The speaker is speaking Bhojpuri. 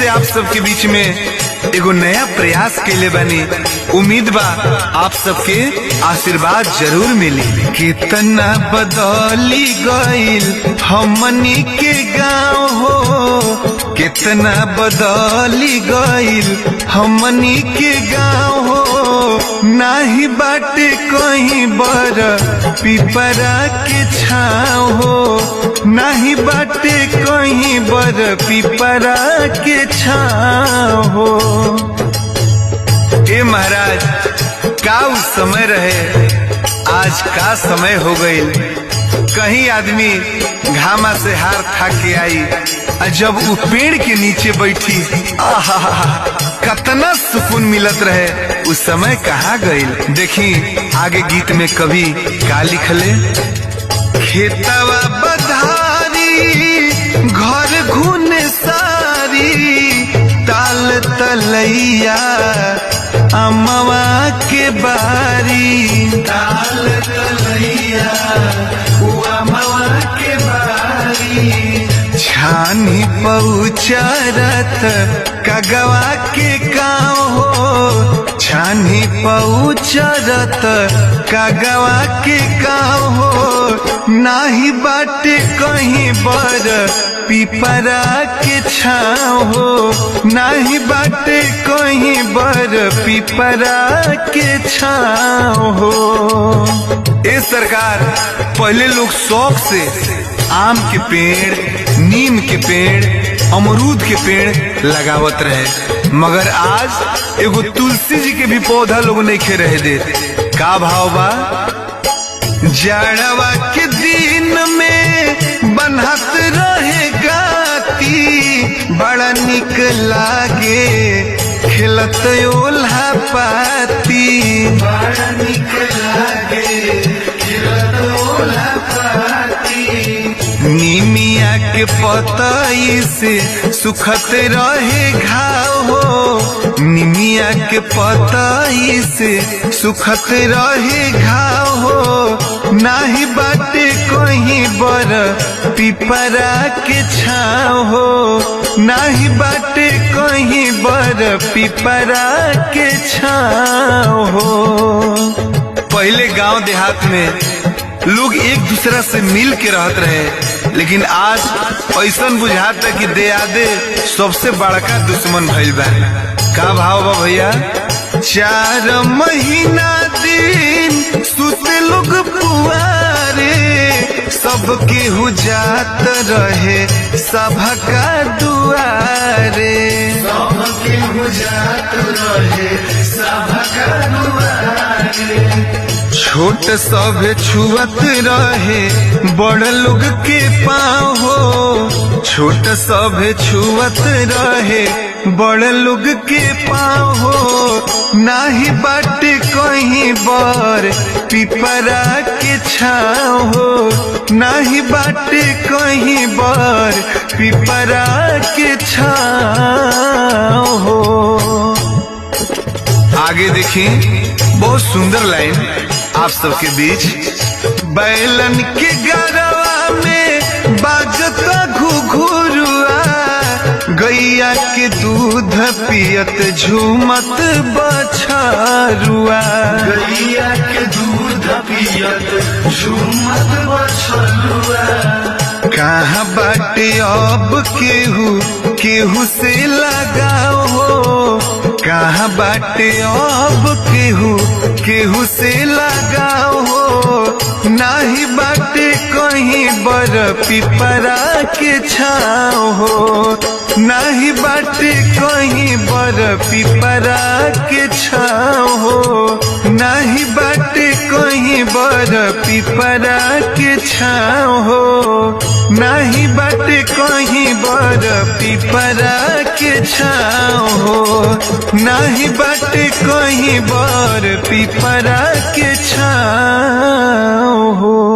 से आप सबके बीच में एगो नया प्रयास कैले बानी। उम्मीद बा आप सबके आशीर्वाद जरूर मिली। कितना बदली गईल हमनी के गाँव हो, कितना बदली गईल हमनी के गाँव हो। नाही बाटे कहीं बर पिपरा के छाँव हो, नाही बाटे कहीं बर पिपरा के छाँव हो। ए महाराज का उस समय रहे, आज का समय हो गईल। कहीं आदमी घामा से हार खा के आई, जब वो पेड़ के नीचे बैठी, आहा कतना सुकून मिलत रहे, उस समय कहाँ गईल। देखी आगे गीत में कवि का लिखले। खेतवा बधारी घर घुन सारी, ताल तलैया अमवा के बारी, ताल तलैया अमवा के बारी। छानी पहुँचरत कगवा के गाँव हो, छानी पहुँचरत कगवा के गाँव हो। नाही बाटे कहीं बर पिपरा के छाँव हो, नाही बाटे कहीं बर पिपरा के छाँव हो। ए सरकार, पहले लोग शौक से आम के पेड़, नीम के पेड़, अमरूद के पेड़ लगावत रहे, मगर आज एगो तुलसी जी के भी पौधा लोग नहीं खे रहे दे। का भाव बा? जाड़वा के दिन में बनहत रहे गाती, बड़ा निक लागे खेलत ओल्हा पाती, बड़ा निक लागे खेलत ओल्हा पाती। नीमिया के पतई से सुखत रहे घाव हो, निमिया के पतई से सुखत रहे घाव हो। नाही बाटे कहीं बर पिपरा के छाँव हो, नाही बाटे कहीं बर पिपरा के छाँव हो। पहले गांव देहात में लोग एक दूसरा से मिल के रहत रहे, लेकिन आज ऐसा बुझाता कि दयादे सबसे बड़का दुश्मन भइल बा। का भाव बा भैया? 4 महीना दिन सुते लोग पुआरे, सबके हुजात रहे सभा का दुआरे, सबके हुजात रहे सभा का दुआरे। छोट सब छुअत रहे बड़ लोग के पाँव हो, छोट सब छुअत रहे बड़ लोग के पाँव हो। नाही बाटे कहीं बर पिपरा के छाँव हो, नाही बाटे कहीं बर पिपरा के छाँव हो। आगे देखिए बहुत सुंदर लाइन आप सबके बीच। बैलन के गरवा में बाजता घुघुरुआ, गैया के दूध पियत झूमत बछरुआ, गैया के दूध पियत झूमत बछरुआ। कहाँ बाटे अब केहू से लगाओ हो, कहाँ बाटे अब केहू से लगाओ हो। नाही बाटे कहीं बर पिपरा के छाँव हो, नाही बाटे कहीं बर पिपरा के छाँव हो, नाही बाटे कहीं बर पिपरा के छाँव हो, नाही बाटे कहीं बर पिपरा के छाँव हो, नाही बाटे कहीं बर पिपरा के छाँव हो।